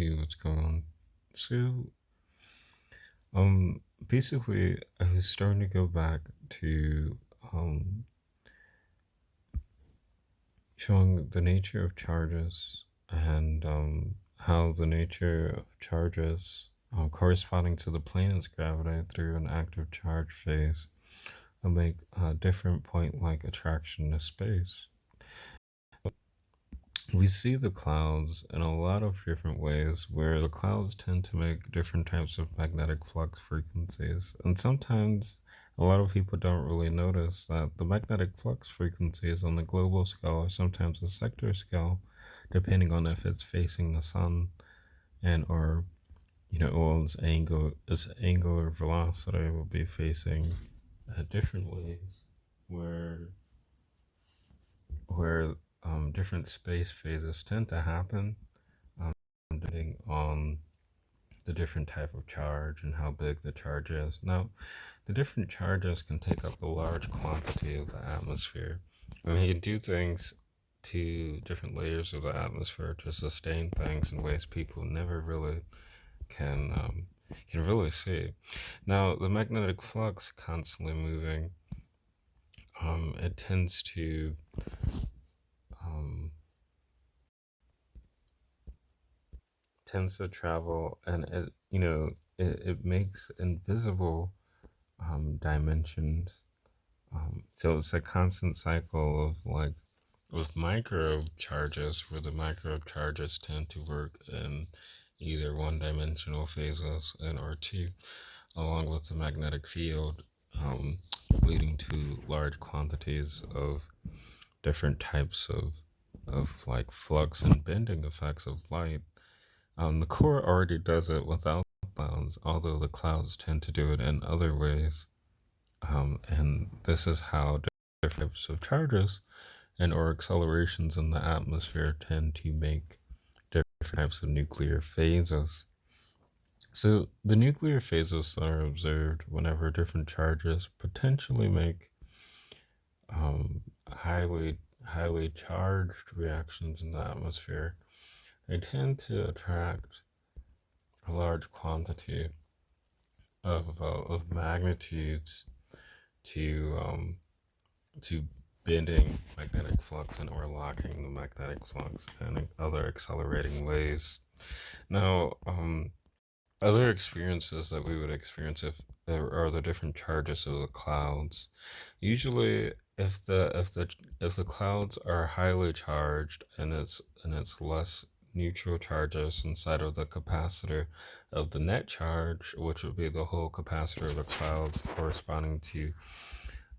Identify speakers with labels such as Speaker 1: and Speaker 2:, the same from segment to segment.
Speaker 1: Hey, what's going on? So, um, basically, I was starting to go back to showing the nature of charges and how the nature of charges corresponding to the planet's gravity through an active charge phase will make a different point-like attraction to space. We see the clouds in a lot of different ways where the clouds tend to make different types of magnetic flux frequencies. And sometimes a lot of people don't really notice that the magnetic flux frequencies on the global scale or sometimes a sector scale, depending on if it's facing the sun and or or its angular velocity will be facing different ways where different space phases tend to happen depending on the different type of charge and how big the charge is. Now, the different charges can take up a large quantity of the atmosphere. And they can do things to different layers of the atmosphere to sustain things in ways people never really can can really see. Now, the magnetic flux constantly moving, it um, tends to travel, and it makes invisible dimensions. So it's a constant cycle of like with micro charges, where the micro charges tend to work in either one dimensional phases and or two, along with the magnetic field, um, leading to large quantities of different types of like flux and bending effects of light. The core already does it without clouds, although the clouds tend to do it in other ways. And this is how different types of charges and or accelerations in the atmosphere tend to make different types of nuclear phases. So the nuclear phases that are observed whenever different charges potentially make um, highly highly charged reactions in the atmosphere, they tend to attract a large quantity of magnitudes to to bending magnetic flux and or locking the magnetic flux and other accelerating ways. Now, other experiences that we would experience if there are the different charges of the clouds. Usually, if the clouds are highly charged and it's less neutral charges inside of the capacitor of the net charge, which would be the whole capacitor of the clouds corresponding to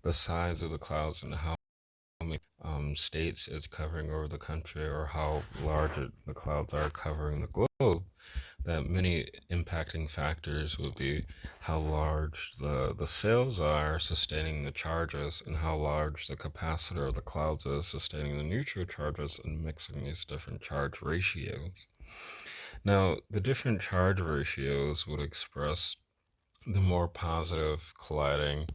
Speaker 1: the size of the clouds and how many states it's covering over the country or how large the clouds are covering the globe, that many impacting factors would be how large the cells are sustaining the charges and how large the capacitor of the clouds is sustaining the neutral charges and mixing these different charge ratios. Now, the different charge ratios would express the more positive colliding,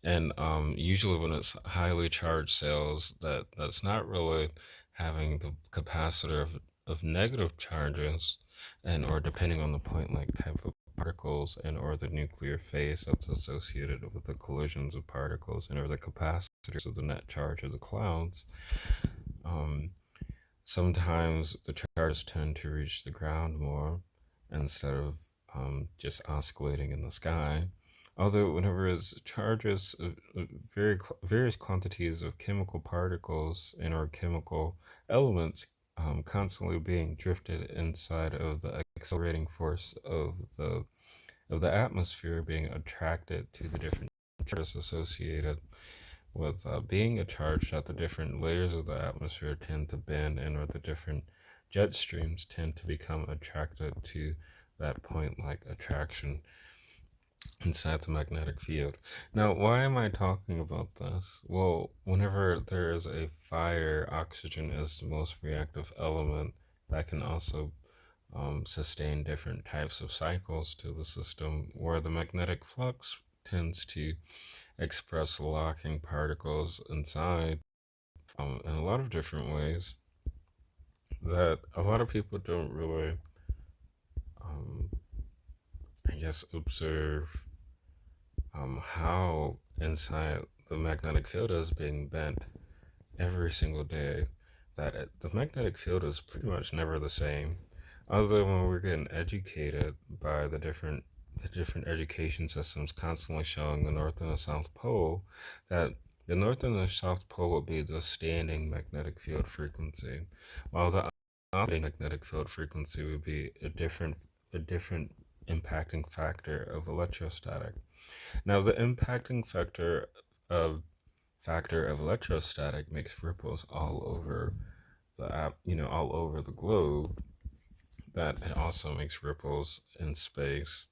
Speaker 1: and usually when it's highly charged cells that's not really having the capacitor of negative charges and or depending on the point like type of particles and or the nuclear phase that's associated with the collisions of particles and or the capacitors of the net charge of the clouds. um, Sometimes the charges tend to reach the ground more instead of just oscillating in the sky. Although, whenever it's charges of various quantities of chemical particles and or chemical elements constantly being drifted inside of the accelerating force of the atmosphere being attracted to the different charges associated with being a charge, that the different layers of the atmosphere tend to bend and or the different jet streams tend to become attracted to that point like attraction inside the magnetic field. Now, why am I talking about this? Well, whenever there is a fire, oxygen is the most reactive element that can also sustain different types of cycles to the system, where the magnetic flux tends to express locking particles inside in a lot of different ways that a lot of people don't really I guess, observe how inside the magnetic field is being bent every single day, that the magnetic field is pretty much never the same. Other when we're getting educated by the different education systems constantly showing the North and the South Pole, that the North and the South Pole will be the standing magnetic field frequency, while the operating magnetic field frequency would be a different impacting factor of electrostatic. Now, the impacting factor of electrostatic makes ripples all over all over the globe. That it also makes ripples in space.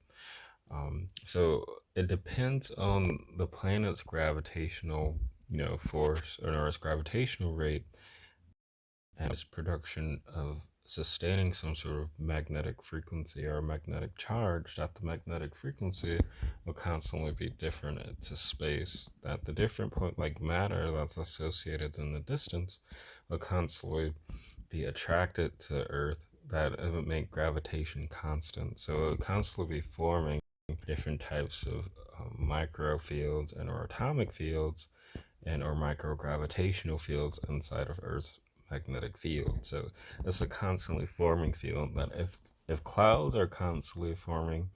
Speaker 1: So it depends on the planet's gravitational, force or its gravitational rate and its production of sustaining some sort of magnetic frequency or magnetic charge, that the magnetic frequency will constantly be different to space, that the different point like matter that's associated in the distance will constantly be attracted to Earth, that it would make gravitation constant. So it would constantly be forming different types of microfields and or atomic fields and or microgravitational fields inside of Earth's magnetic field. So it's a constantly forming field, that if clouds are constantly forming,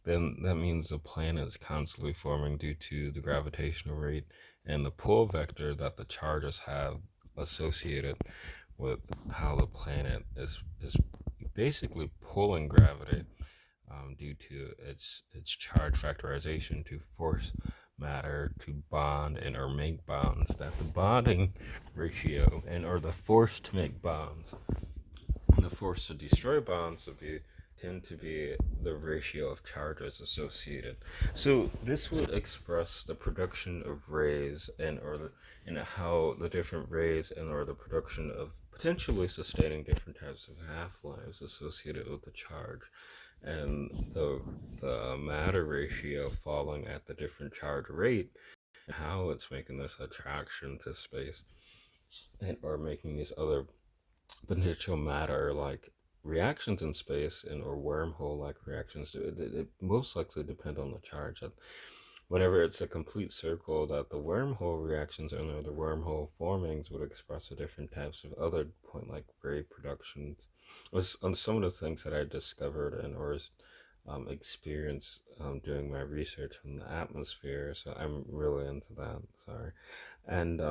Speaker 1: then that means the planet is constantly forming due to the gravitational rate and the pull vector that the charges have associated with how the planet is basically pulling gravity, due to its charge factorization to force matter to bond and or make bonds, that the bonding ratio and or the force to make bonds and the force to destroy bonds would be tend to be the ratio of charges associated. So this would express the production of rays and how the different rays and or the production of potentially sustaining different types of half-lives associated with the charge, and the matter ratio falling at the different charge rate, and how it's making this attraction to space and or making these other potential matter like reactions in space and or wormhole like reactions to it most likely depend on the charge. Whenever it's a complete circle, that the wormhole reactions or the wormhole formings would express the different types of other point like ray productions. Was on some of the things that I discovered and or experienced doing my research on the atmosphere. So I'm really into that. Sorry. And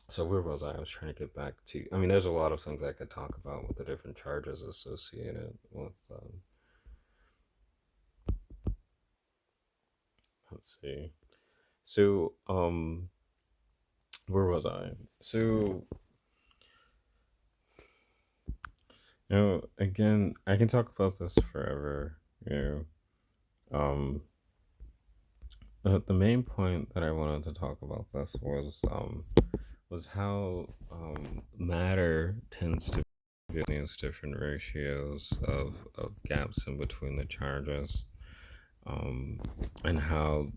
Speaker 1: so where was I? I was trying to get back to. I mean, there's a lot of things I could talk about with the different charges associated with. Let's see. So where was I? So again, I can talk about this forever. Um, the main point that I wanted to talk about this was how matter tends to be in these different ratios of gaps in between the charges, um, and how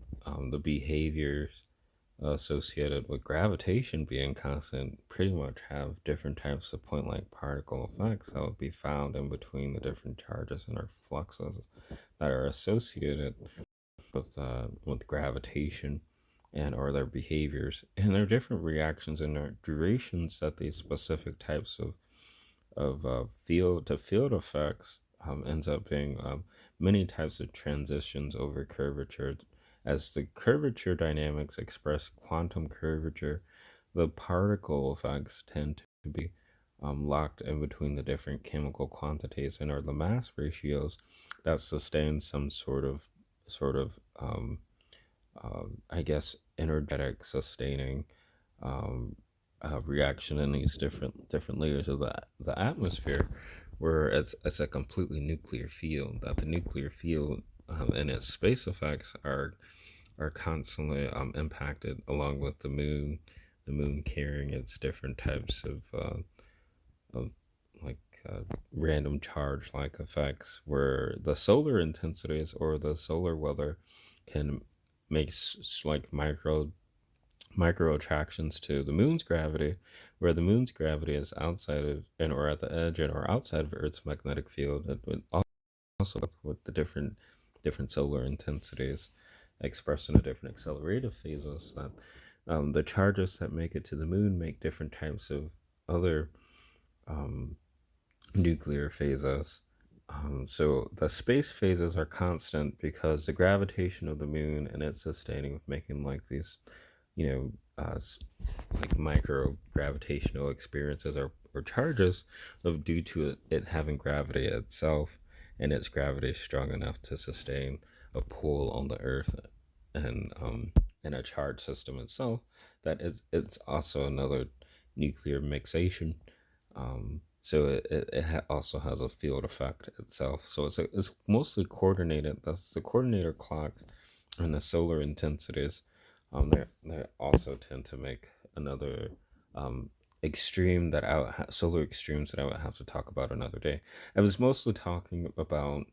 Speaker 1: the behaviors associated with gravitation being constant pretty much have different types of point like particle effects that would be found in between the different charges and our fluxes that are associated with gravitation and or their behaviors and their different reactions and their durations that these specific types of field to field effects ends up being many types of transitions over curvature. As the curvature dynamics express quantum curvature, the particle effects tend to be locked in between the different chemical quantities and are the mass ratios that sustain some sort of I guess energetic sustaining um, reaction in these different layers of the atmosphere, where it's a completely nuclear field. That the nuclear field and its space effects are constantly impacted, along with the moon carrying its different types of like random charge like effects, where the solar intensities or the solar weather can make like micro attractions to the moon's gravity, where the moon's gravity is outside of and or at the edge and or outside of Earth's magnetic field. It would also with the different different solar intensities expressed in the different accelerative phases, that the charges that make it to the moon make different types of other um, nuclear phases. So the space phases are constant because the gravitation of the moon and its sustaining of making like these, you know, like micro gravitational experiences or charges of due to it having gravity itself, and its gravity is strong enough to sustain a pull on the Earth and in a charge system itself. That is, it's also another nuclear mixation. So it also has a field effect itself. So it's mostly coordinated. That's the coordinator clock and the solar intensities. They also tend to make another um, extreme that solar extremes that I would have to talk about another day. I was mostly talking about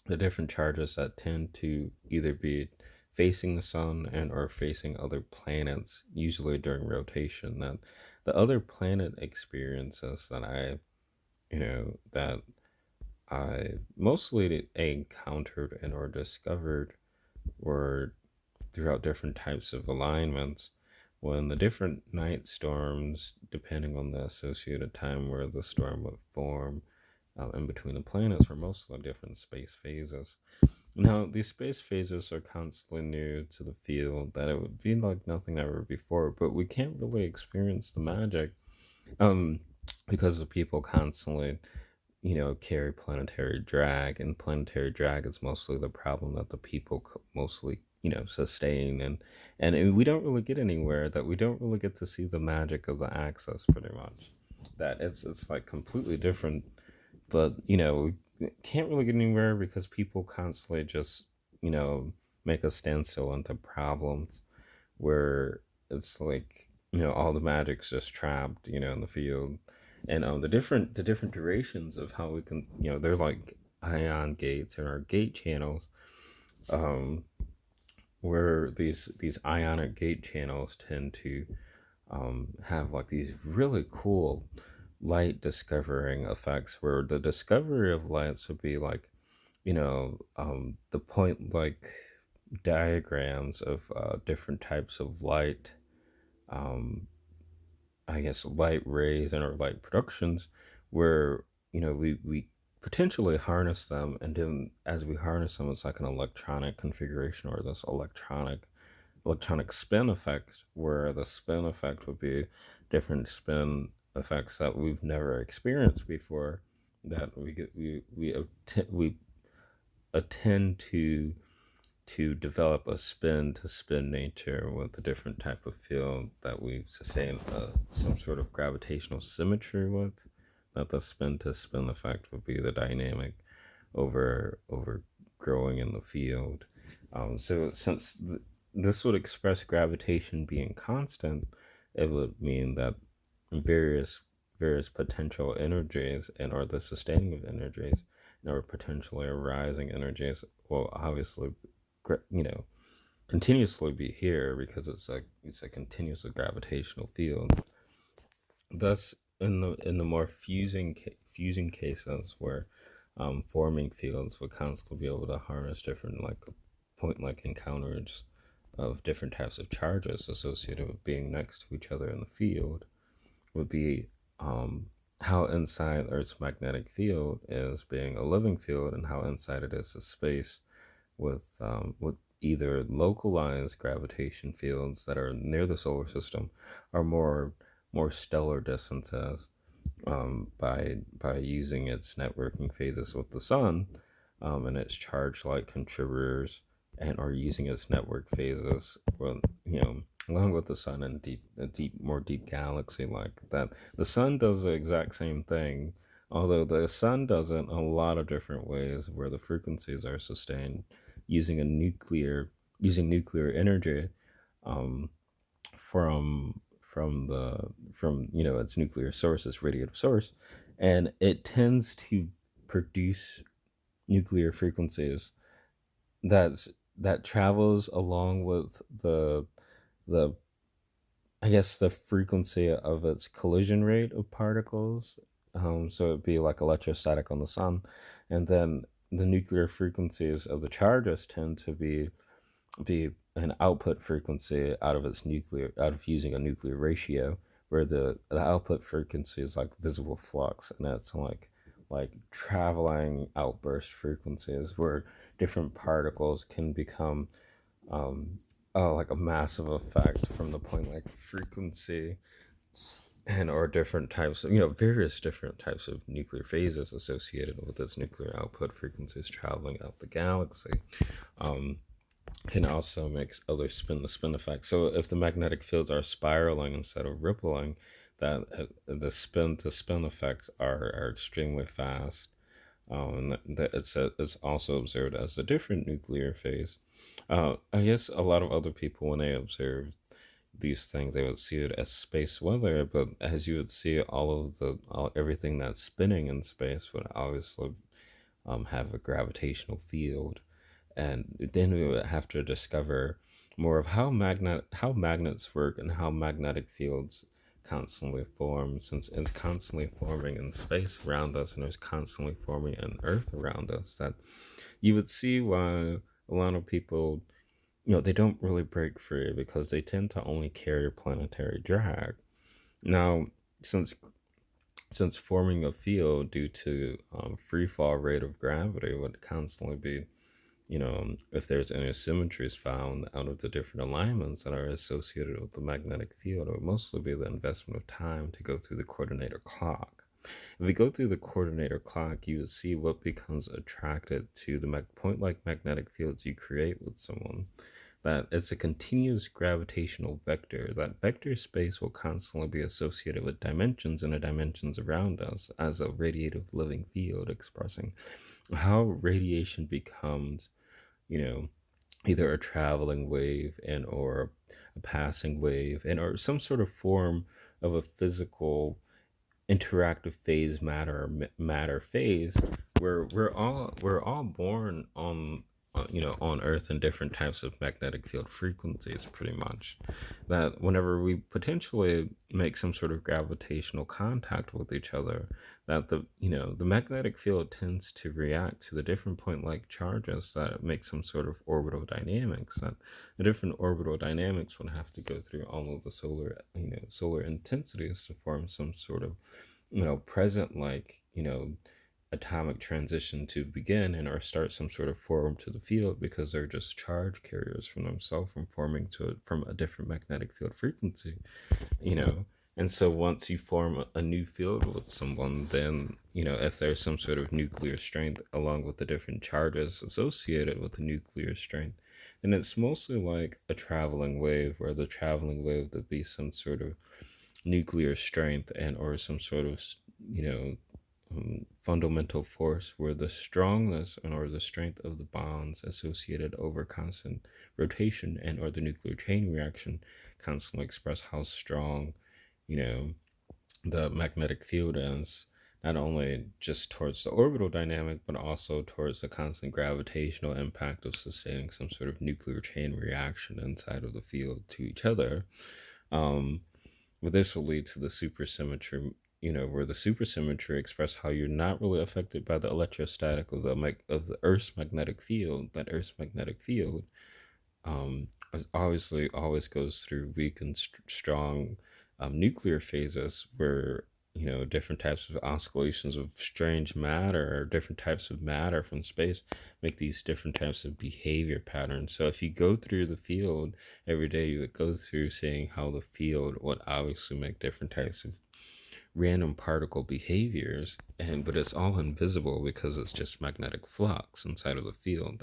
Speaker 1: the different charges that tend to either be facing the sun and or facing other planets, usually during rotation. That the other planet experiences that I mostly encountered and or discovered were throughout different types of alignments, when the different night storms, depending on the associated time where the storm would form in between the planets, were mostly different space phases. Now, these space phases are constantly new to the field, that it would be like nothing ever before, but we can't really experience the magic um, because the people constantly carry planetary drag, and planetary drag is mostly the problem that the people mostly, sustain, and we don't really get anywhere. That we don't really get to see the magic of the axis, pretty much. That it's like completely different, but we can't really get anywhere because people constantly just you know make a standstill into problems where it's like all the magic's just trapped in the field, and the different durations of how we can they're like ion gates and our gate channels, um where these ionic gate channels tend to have like these really cool light discovering effects, where the discovery of lights would be like the point like diagrams of different types of light, um, I guess, light rays and or light productions, where we potentially harness them, and then as we harness them, it's like an electronic configuration or this electronic spin effect, where the spin effect would be different spin effects that we've never experienced before, that we attend to develop a spin to spin nature with a different type of field that we sustain some sort of gravitational symmetry with. That the spin to spin effect would be the dynamic over growing in the field. So since this would express gravitation being constant, it would mean that various various potential energies and or the sustaining of energies or potentially arising energies will obviously continuously be here, because it's a continuous gravitational field. Thus, in the more fusing cases where forming fields would constantly be able to harness different like point like encounters of different types of charges associated with being next to each other in the field, would be how inside Earth's magnetic field is being a living field, and how inside it is a space with either localized gravitation fields that are near the solar system, or more stellar distances, by using its networking phases with the sun, and its charge like contributors, and or using its network phases with along with the sun and more deep galaxy like that. The sun does the exact same thing, although the sun does it in a lot of different ways, where the frequencies are sustained using a nuclear using nuclear energy, um, from its nuclear source, its radiative source, and it tends to produce nuclear frequencies that's that travels along with the I guess the frequency of its collision rate of particles. So it'd be like electrostatic on the sun, and then the nuclear frequencies of the charges tend to be an output frequency out of using a nuclear ratio, where the output frequency is like visible flux, and that's like traveling outburst frequencies where different particles can become um, like a massive effect from the point like frequency, and or different types of various different types of nuclear phases associated with its nuclear output frequencies traveling out the galaxy. um, can also make other spin the spin effect. So if the magnetic fields are spiraling instead of rippling, that the spin to spin effects are extremely fast. And it's also observed as a different nuclear phase. I guess a lot of other people, when they observe these things, they would see it as space weather. But as you would see, everything that's spinning in space would obviously have a gravitational field, and then we would have to discover more of how magnets work and how magnetic fields constantly form, since it's constantly forming in space around us and it's constantly forming in Earth around us. That you would see why a lot of people, they don't really break free because they tend to only carry planetary drag. Now, since since forming a field due to free fall rate of gravity would constantly be, if there's any symmetries found out of the different alignments that are associated with the magnetic field, it would mostly be the investment of time to go through the coordinator clock. If we go through the coordinator clock, you would see what becomes attracted to the point like magnetic fields you create with someone. That it's a continuous gravitational vector. That vector space will constantly be associated with dimensions and the dimensions around us as a radiative living field, expressing how radiation becomes, you know, either a traveling wave and or a passing wave and or some sort of form of a physical interactive phase matter phase, where we're all born on on Earth in different types of magnetic field frequencies, pretty much. That whenever we potentially make some sort of gravitational contact with each other, that the magnetic field tends to react to the different point like charges that make some sort of orbital dynamics. That the different orbital dynamics would have to go through all of the solar intensities to form some sort of present like atomic transition to begin and or start some sort of form to the field, because they're just charge carriers from themselves from forming from a different magnetic field frequency. you know and so once you form a new field with someone, then if there's some sort of nuclear strength along with the different charges associated with the nuclear strength, then it's mostly like a traveling wave, where the traveling wave would be some sort of nuclear strength and or some sort of you know fundamental force, where the strongness and or the strength of the bonds associated over constant rotation and or the nuclear chain reaction constantly express how strong you know the magnetic field is, not only just towards the orbital dynamic but also towards the constant gravitational impact of sustaining some sort of nuclear chain reaction inside of the field to each other. um, but this will lead to the supersymmetry, where the supersymmetry express how you're not really affected by the electrostatic of the Earth's magnetic field. That Earth's magnetic field, um, obviously always goes through weak and strong nuclear phases, where different types of oscillations of strange matter or different types of matter from space make these different types of behavior patterns. So if you go through the field every day, you would go through seeing how the field would obviously make different types of random particle behaviors, and but it's all invisible because it's just magnetic flux inside of the field.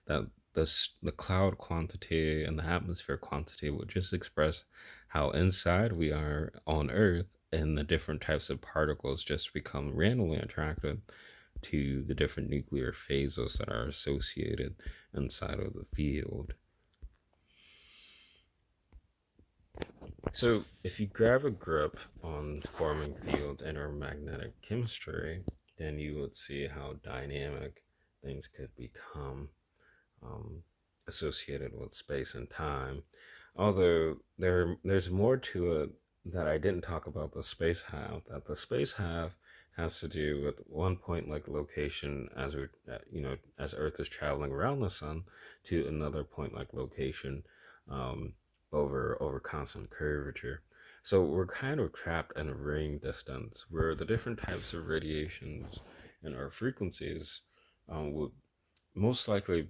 Speaker 1: That the cloud quantity and the atmosphere quantity would just express how inside we are on Earth, and the different types of particles just become randomly attracted to the different nuclear phases that are associated inside of the field. So, if you grab a grip on forming fields in our magnetic chemistry, then you would see how dynamic things could become, um, associated with space and time. Although there's more to it that I didn't talk about the space half. That the space half has to do with one point like location as we as Earth is traveling around the sun to another point like location um, over constant curvature. So we're kind of trapped in a ring distance where the different types of radiations and our frequencies would most likely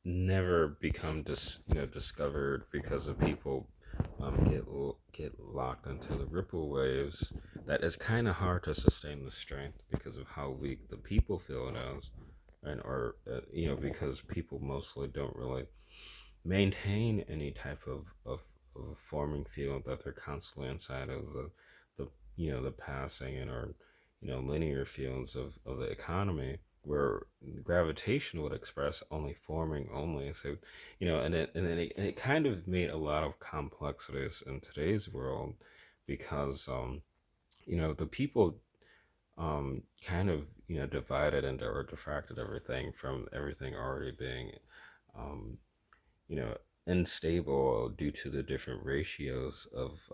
Speaker 1: never become discovered because of people get locked into the ripple waves. That is kind of hard to sustain the strength because of how weak the people feel it is, and or because people mostly don't really maintain any type of a forming field that they're constantly inside of the the passing and or linear fields of the economy where gravitation would express only forming only. So and it kind of made a lot of complexities in today's world because the people kind of divided into or diffracted everything from everything already being um, you know, unstable due to the different ratios of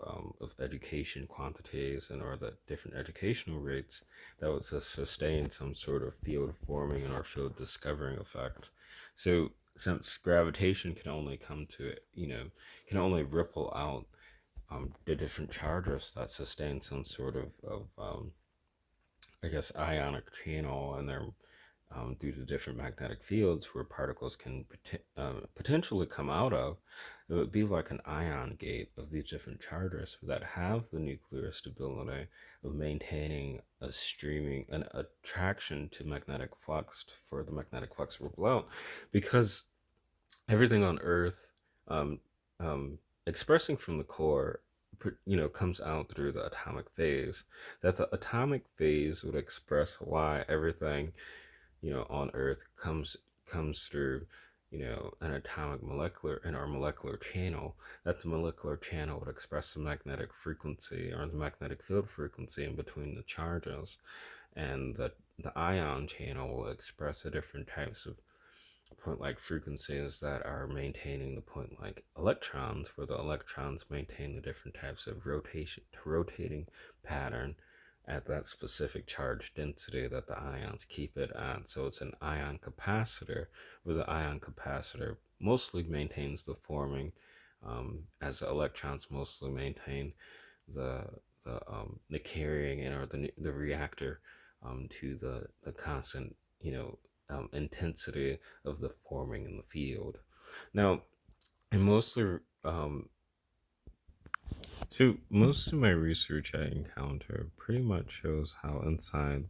Speaker 1: education quantities and or the different educational rates that would sustain some sort of field forming and or field discovering effect. So since gravitation can only come to it, can only ripple out the different charges that sustain some sort of I guess ionic channel and their due to different magnetic fields where particles can potentially come out of, it would be like an ion gate of these different charges that have the nuclear stability of maintaining a streaming, an attraction to magnetic flux for the magnetic flux to ripple out, because everything on Earth, um, expressing from the core, comes out through the atomic phase. That the atomic phase would express why everything on Earth comes through an atomic molecular in our molecular channel. That the molecular channel would express the magnetic frequency or the magnetic field frequency in between the charges, and the ion channel will express the different types of point like frequencies that are maintaining the point like electrons, where the electrons maintain the different types of rotating pattern at that specific charge density that the ions keep it at. So it's an ion capacitor, where the ion capacitor mostly maintains the forming, as the electrons mostly maintain the the carrying and or the reactor to the constant intensity of the forming in the field. Now, and mostly so most of my research I encounter pretty much shows how inside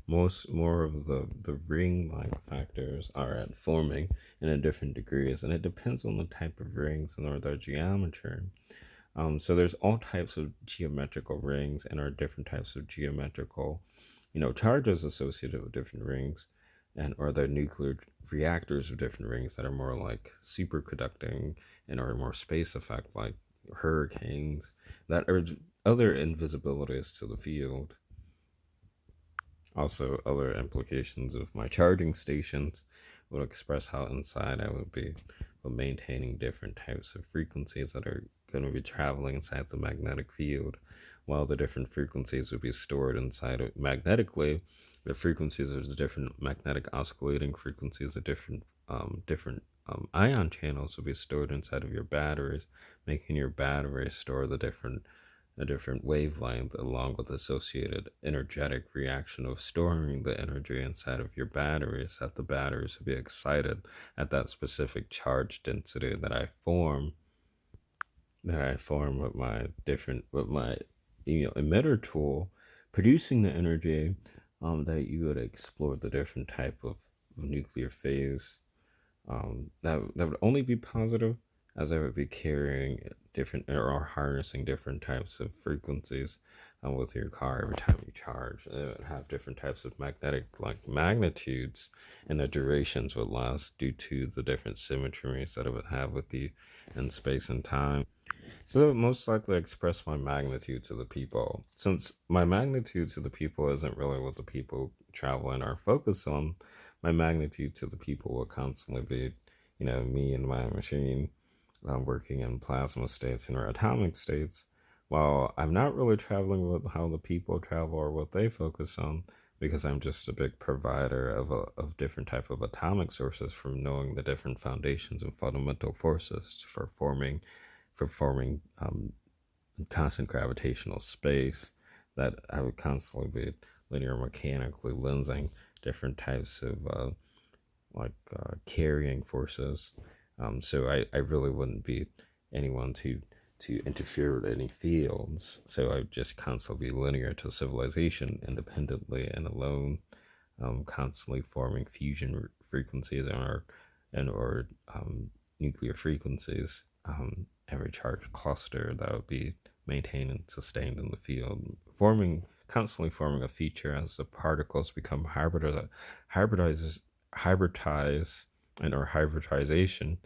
Speaker 1: most more of the ring like factors are at forming in different degrees, and it depends on the type of rings and or their geometry. So there's all types of geometrical rings and are different types of geometrical, charges associated with different rings, and or the nuclear reactors of different rings that are more like superconducting and are more space effect like hurricanes that are other invisibilities to the field. Also, other implications of my charging stations would express how inside I would be maintaining different types of frequencies that are going to be traveling inside the magnetic field, while the different frequencies would be stored inside of magnetically. The frequencies of the different magnetic oscillating frequencies of different ion channels will be stored inside of your batteries, making your batteries store a different wavelength along with associated energetic reaction of storing the energy inside of your batteries, that the batteries will be excited at that specific charge density that I form with my emitter tool, producing the energy that you would explore the different type of nuclear phase that would only be positive, as I would be carrying different or harnessing different types of frequencies with your car every time you charge. It would have different types of magnetic like magnitudes, and the durations would last due to the different symmetries that it would have with you in space and time. So it would most likely express my magnitude to the people. Since my magnitude to the people isn't really what the people traveling are focused on, my magnitude to the people will constantly be, me and my machine working in plasma states and or atomic states, Well, I'm not really traveling with how the people travel or what they focus on, because I'm just a big provider of different type of atomic sources, from knowing the different foundations and fundamental forces for forming constant gravitational space, that I would constantly be linear mechanically lensing different types of carrying forces. So I really wouldn't be anyone to interfere with any fields. So I would just constantly be linear to civilization, independently and alone, constantly forming fusion frequencies and or nuclear frequencies. Every charged cluster that would be maintained and sustained in the field, constantly forming a feature as the particles become hybridizes hybridize and or hybridization,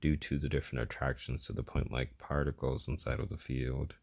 Speaker 1: due to the different attractions to the point like particles inside of the field.